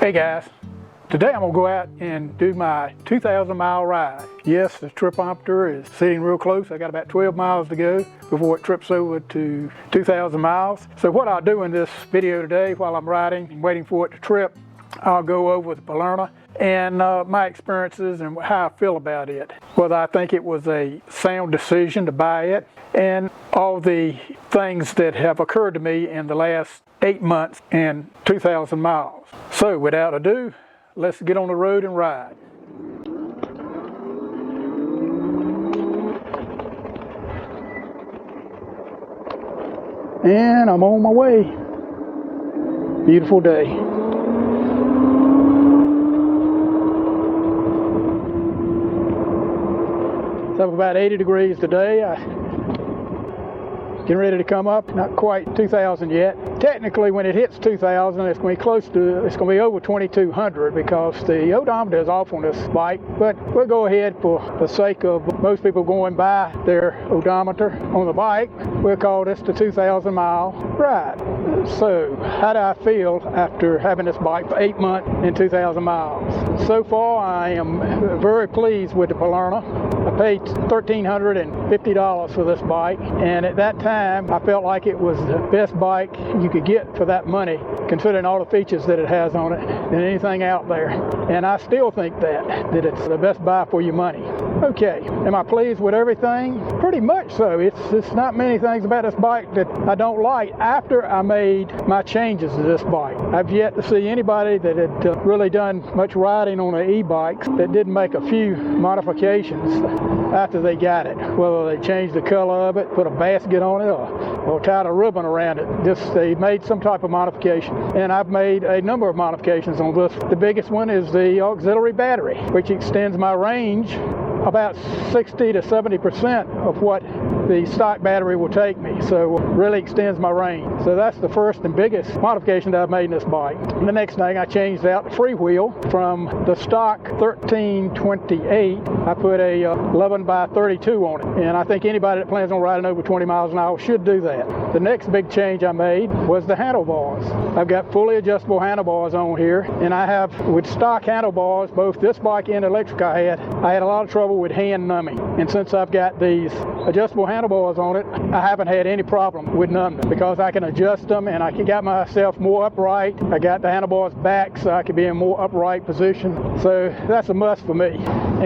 Hey guys, today I'm going to go out and do my 2,000 mile ride. Yes, the tripometer is sitting real close. I got about 12 miles to go before it trips over to 2,000 miles. So what I'll do in this video today while I'm riding and waiting for it to trip, I'll go over the Polarna and my experiences and how I feel about it. Whether I think it was a sound decision to buy it and all the things that have occurred to me in the last 8 months and 2,000 miles. So without ado, let's get on the road and ride. And I'm on my way. Beautiful day. It's up about 80 degrees today. Getting ready to come up, not quite 2,000 yet. Technically, when it hits 2,000, it's going to be it's going to be over 2,200 because the odometer is off on this bike. But we'll go ahead for the sake of most people going by their odometer on the bike. We'll call this the 2,000 mile ride. So, how do I feel after having this bike for 8 months and 2,000 miles? So far, I am very pleased with the Polarna. I paid $1,350 for this bike, and at that time I felt like it was the best bike you could get for that money, considering all the features that it has on it than anything out there. And I still think that it's the best buy for your money. Okay, am I pleased with everything? Pretty much so. It's not many things about this bike that I don't like after I made my changes to this bike. I've yet to see anybody that had really done much riding on an e-bike that didn't make a few modifications after they got it. Whether they changed the color of it, put a basket on it, or tied a ribbon around it. Just they made some type of modification. And I've made a number of modifications on this. The biggest one is the auxiliary battery, which extends my range about 60 to 70% of what the stock battery will take me, so really extends my range. So that's the first and biggest modification that I've made in this bike. And the next thing, I changed out the freewheel from the stock 1328. I put a 11 by 32 on it, and I think anybody that plans on riding over 20 miles an hour should do that. The next big change I made was the handlebars. I've got fully adjustable handlebars on here, and I have, with stock handlebars, both this bike and electric I had a lot of trouble with hand numbing. And since I've got these adjustable handlebars on it, I haven't had any problem with numbing because I can adjust them and I can get myself more upright. I got the handlebars back so I can be in a more upright position. So that's a must for me.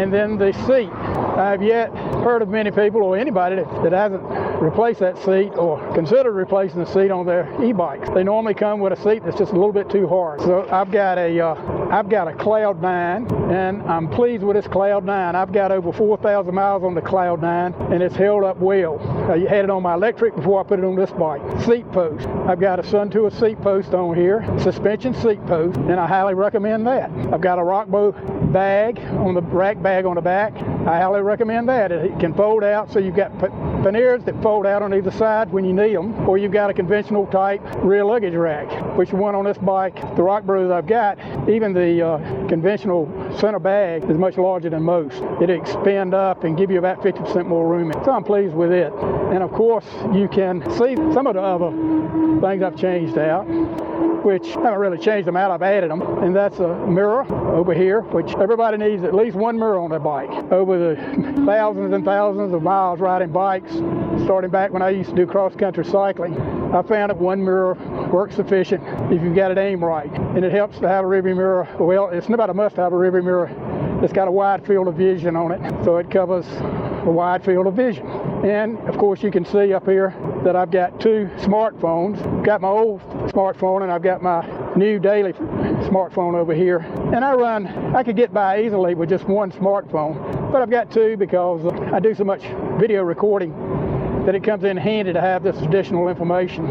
And then the seat. I've yet heard of many people or anybody that hasn't replaced that seat or considered replacing the seat on their e-bikes. They normally come with a seat that's just a little bit too hard. So I've got a Cloud 9, and I'm pleased with this Cloud 9. I've got over 4,000 miles on the Cloud 9, and it's held up well. I had it on my electric before I put it on this bike. Seat post. I've got a Sun Tour seat post on here, suspension seat post, and I highly recommend that. I've got a Rockbo bag on the rack bag on the back. I highly recommend that. It can fold out, so you've got panniers that fold out on either side when you need them, or you've got a conventional type rear luggage rack, which one on this bike, the Rockbros I've got, even the conventional center bag is much larger than most. It expand up and give you about 50% more room. So I'm pleased with it. And of course, you can see some of the other things I've changed out, which I haven't really changed them out, I've added them. And that's a mirror over here, which everybody needs at least one mirror on their bike. Over the thousands and thousands of miles riding bikes, starting back when I used to do cross-country cycling, I found that one mirror works sufficient if you've got it aimed right. And it helps to have a rearview mirror. Well, it's not a must to have a rearview mirror. It's got a wide field of vision on it, so it covers a wide field of vision. And of course you can see up here that I've got two smartphones. Got my old smartphone and I've got my new daily smartphone over here. And I could get by easily with just one smartphone, but I've got two because I do so much video recording that it comes in handy to have this additional information.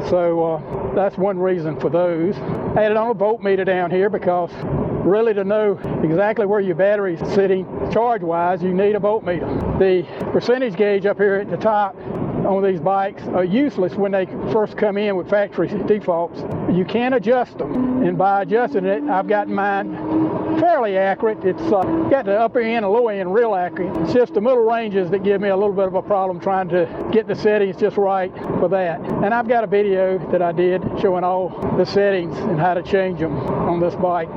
So that's one reason for those. I added on a voltmeter down here because really to know exactly where your battery's sitting charge-wise, you need a voltmeter. The percentage gauge up here at the top on these bikes are useless when they first come in with factory defaults. You can adjust them, and by adjusting it, I've gotten mine fairly accurate. It's got the upper end and lower end real accurate. It's just the middle ranges that give me a little bit of a problem trying to get the settings just right for that. And I've got a video that I did showing all the settings and how to change them on this bike.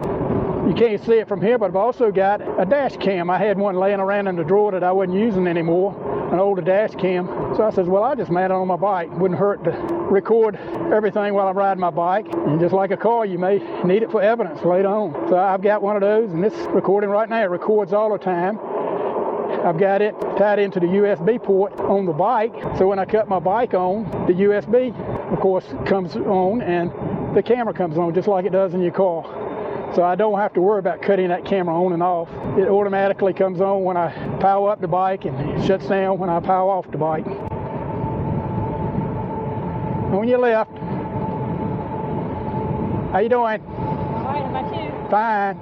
You can't see it from here, but I've also got a dash cam. I had one laying around in the drawer that I wasn't using anymore, an older dash cam. So I said, well, I'll just mount it on my bike. Wouldn't hurt to record everything while I'm riding my bike. And just like a car, you may need it for evidence later on. So I've got one of those, and this recording right now, it records all the time. I've got it tied into the USB port on the bike. So when I cut my bike on, the USB, of course, comes on, and the camera comes on just like it does in your car. So I don't have to worry about cutting that camera on and off. It automatically comes on when I power up the bike, and it shuts down when I power off the bike. On your left. How you doing? All right, how about you? Fine.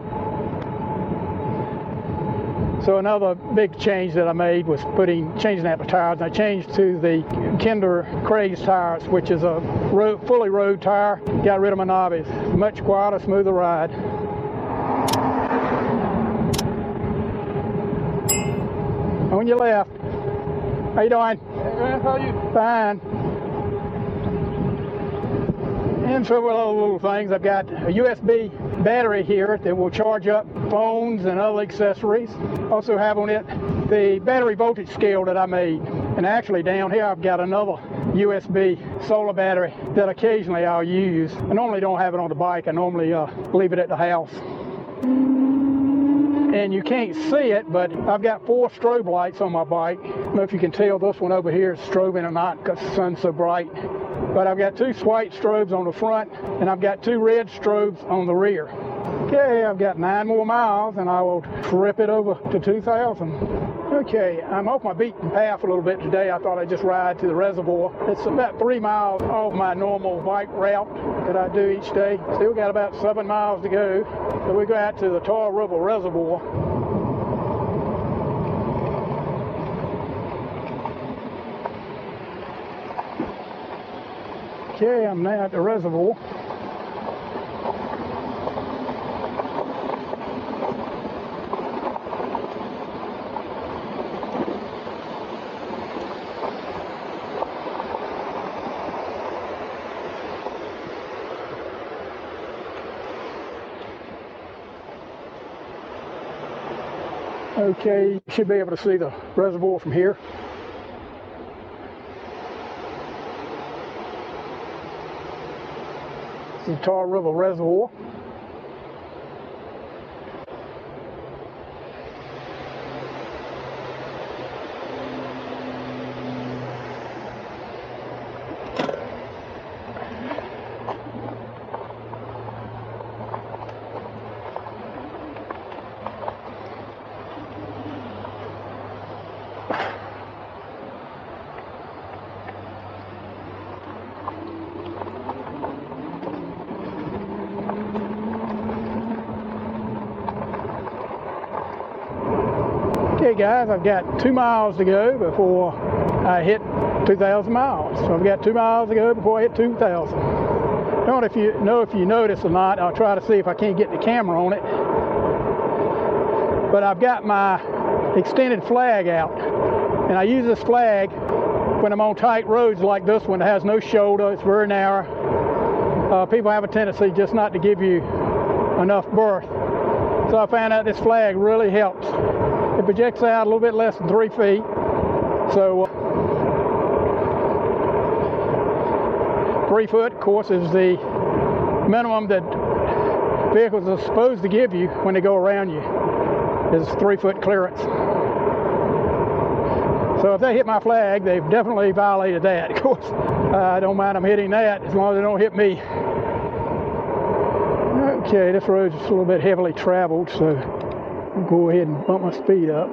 So another big change that I made was changing out the tires. I changed to the Kinder Craze tires, which is a fully road tire. Got rid of my knobbies. Much quieter, smoother ride. On your left. How you doing? Hey man, how are you? Fine. And several other little things. I've got a USB battery here that will charge up phones and other accessories. Also have on it the battery voltage scale that I made. And actually down here I've got another USB solar battery that occasionally I'll use. I normally don't have it on the bike. I normally leave it at the house. And you can't see it, but I've got 4 strobe lights on my bike. I don't know if you can tell this one over here is strobing or not because the sun's so bright. But I've got 2 white strobes on the front, and I've got 2 red strobes on the rear. Okay, I've got 9 more miles, and I will trip it over to 2,000. Okay, I'm off my beaten path a little bit today. I thought I'd just ride to the reservoir. It's about 3 miles off my normal bike route that I do each day. Still got about 7 miles to go. So we go out to the Tar River Reservoir. Okay, I'm now at the reservoir. Okay, you should be able to see the reservoir from here. This is the Tar River Reservoir. Okay guys, I've got 2 miles to go before I hit 2,000 miles. So I've got 2 miles to go before I hit 2,000. I don't know if you notice or not. I'll try to see if I can't get the camera on it. But I've got my extended flag out. And I use this flag when I'm on tight roads like this one that has no shoulder. It's very narrow. People have a tendency just not to give you enough berth. So I found out this flag really helps. It projects out a little bit less than 3 feet. So 3 foot, of course, is the minimum that vehicles are supposed to give you when they go around you, is 3 foot clearance. So if they hit my flag, they've definitely violated that. Of course, I don't mind them hitting that as long as they don't hit me. Okay, this road's just a little bit heavily traveled, so I'll go ahead and bump my speed up.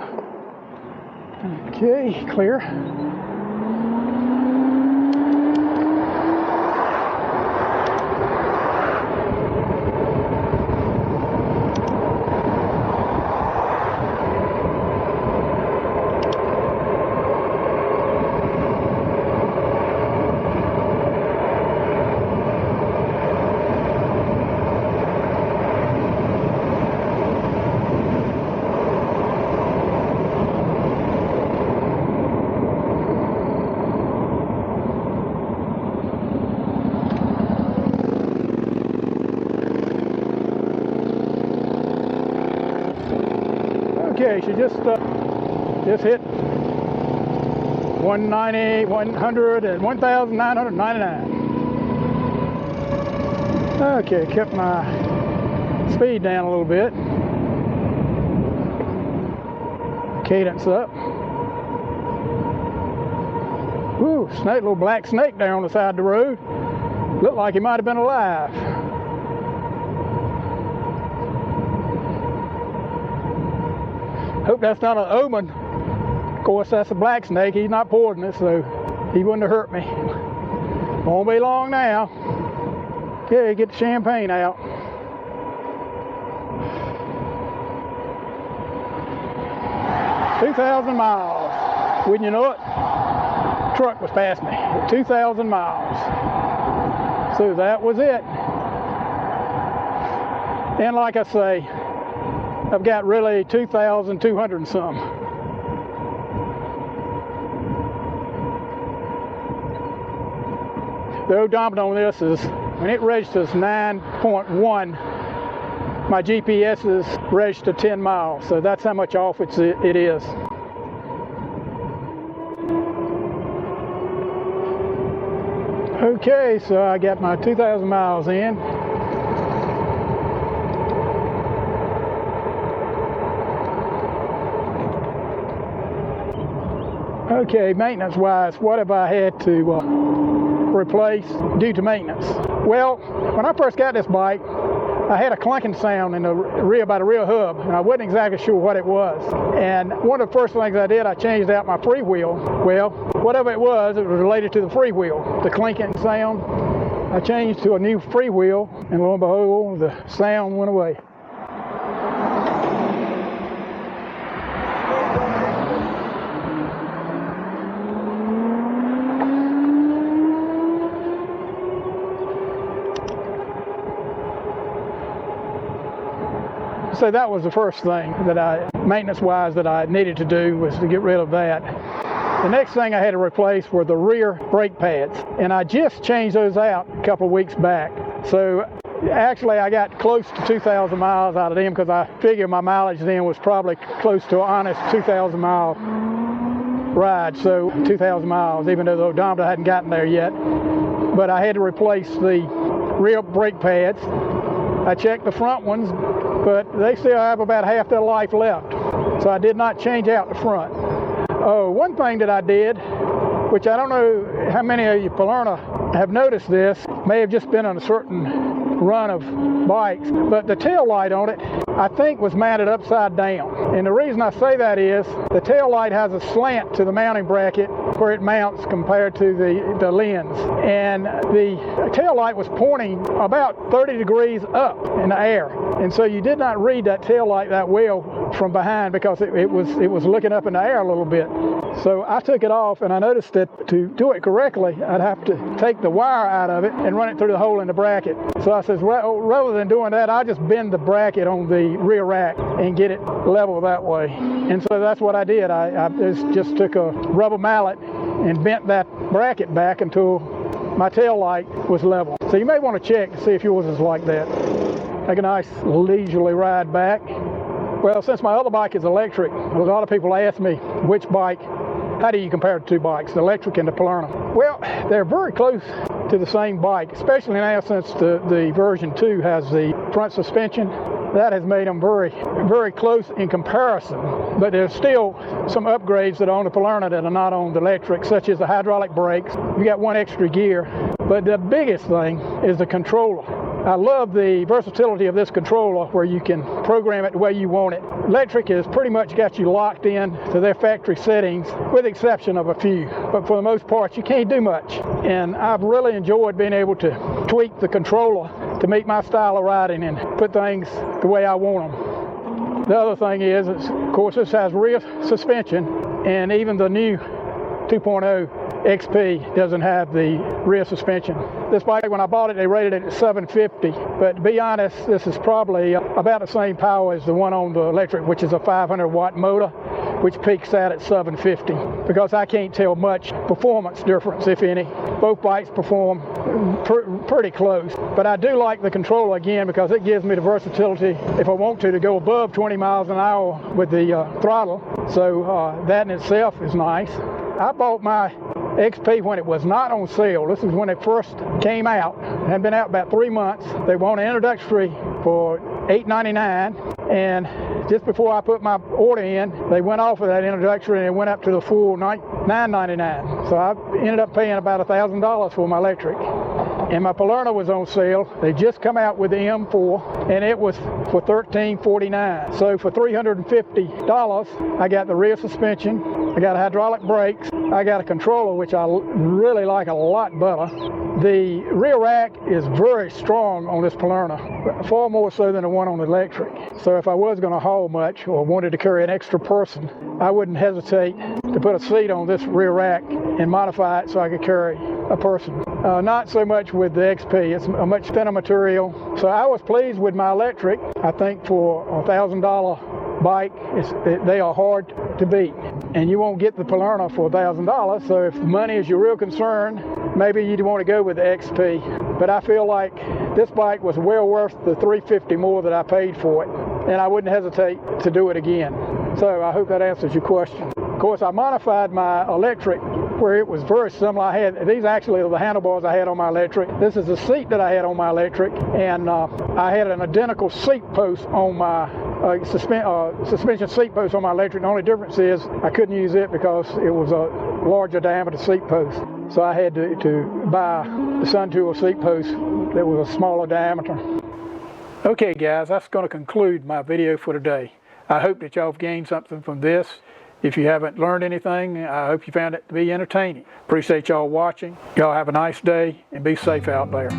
Okay, clear. she just hit 190, 100, and 1,999. Okay, kept my speed down a little bit. Cadence up. Ooh, snake, little black snake there on the side of the road. Looked like he might have been alive. Hope that's not an omen. Of course, that's a black snake. He's not poisonous, so he wouldn't have hurt me. Won't be long now. Okay, get the champagne out. $2,000 miles. Wouldn't you know it? Truck was past me. 2,000 miles. So that was it. And like I say, I've got really 2,200 and some. The odometer on this is, when it registers 9.1, my GPS is registered 10 miles, so that's how much off it is. Okay, so I got my 2,000 miles in. Okay, maintenance-wise, what have I had to replace due to maintenance? Well, when I first got this bike, I had a clunking sound in the rear by the rear hub, and I wasn't exactly sure what it was. And one of the first things I did, I changed out my freewheel. Well, whatever it was related to the freewheel, the clinking sound. I changed to a new freewheel, and lo and behold, the sound went away. So that was the first thing that maintenance-wise, that I needed to do, was to get rid of that. The next thing I had to replace were the rear brake pads, and I just changed those out a couple of weeks back. So actually I got close to 2,000 miles out of them, because I figured my mileage then was probably close to an honest 2,000 mile ride. So 2,000 miles, even though the odometer hadn't gotten there yet. But I had to replace the rear brake pads. I checked the front ones, but they still have about half their life left. So I did not change out the front. Oh, one thing that I did, which I don't know how many of you Polarna have noticed this, may have just been on a certain run of bikes, but the tail light on it, I think, was mounted upside down. And the reason I say that is the tail light has a slant to the mounting bracket where it mounts compared to the lens. And the tail light was pointing about 30 degrees up in the air. And so you did not read that tail light that well from behind, because it was looking up in the air a little bit. So I took it off, and I noticed that to do it correctly, I'd have to take the wire out of it and run it through the hole in the bracket. So I says, well, rather than doing that, I just bend the bracket on the rear rack and get it level that way. And so that's what I did. I just took a rubber mallet and bent that bracket back until my tail light was level. So you may want to check to see if yours is like that. Take a nice leisurely ride back. Well, since my other bike is electric, a lot of people ask me which bike, how do you compare the two bikes, the electric and the Polarna? Well, they're very close to the same bike, especially now since the version 2 has the front suspension. That has made them very, very close in comparison. But there's still some upgrades that are on the Polarna that are not on the electric, such as the hydraulic brakes. You got one extra gear. But the biggest thing is the controller. I love the versatility of this controller, where you can program it the way you want it. Electric has pretty much got you locked in to their factory settings, with the exception of a few. But for the most part, you can't do much. And I've really enjoyed being able to tweak the controller to meet my style of riding and put things the way I want them. The other thing is, of course, this has rear suspension, and even the new 2.0 XP doesn't have the rear suspension. This bike, when I bought it, they rated it at 750, but to be honest, this is probably about the same power as the one on the electric, which is a 500 watt motor. which peaks out at 750, because I can't tell much performance difference, if any. Both bikes perform pretty close, but I do like the controller again because it gives me the versatility if I want to go above 20 miles an hour with the throttle. So that in itself is nice. I bought my XP when it was not on sale. This is when it first came out. It had been out about 3 months. They wanted introductory for $8.99, and just before I put my order in, they went off of that introductory and it went up to the full $9.99. So I ended up paying about $1,000 for my electric. And my Polarna was on sale. They just come out with the M4, and it was for $13.49. So for $350, I got the rear suspension, I got hydraulic brakes, I got a controller, which I really like a lot better. The rear rack is very strong on this Polarna, far more so than the one on the electric. So if I was going to haul much or wanted to carry an extra person, I wouldn't hesitate to put a seat on this rear rack and modify it so I could carry a person. Not so much with the XP. It's a much thinner material. So I was pleased with my electric. I think for a $1,000 bike, they are hard to beat. And you won't get the Polarna for $1,000. So if money is your real concern, maybe you'd want to go with the XP. But I feel like this bike was well worth the $350 more that I paid for it. And I wouldn't hesitate to do it again. So I hope that answers your question. Of course, I modified my electric where it was very similar. These actually are the handlebars I had on my electric. This is the seat that I had on my electric, and I had an identical seat post on my suspension seat post on my electric. The only difference is I couldn't use it because it was a larger diameter seat post. So I had to buy the Sun Tool seat post that was a smaller diameter. Okay guys, that's going to conclude my video for today. I hope that y'all have gained something from this. If you haven't learned anything, I hope you found it to be entertaining. Appreciate y'all watching. Y'all have a nice day and be safe out there.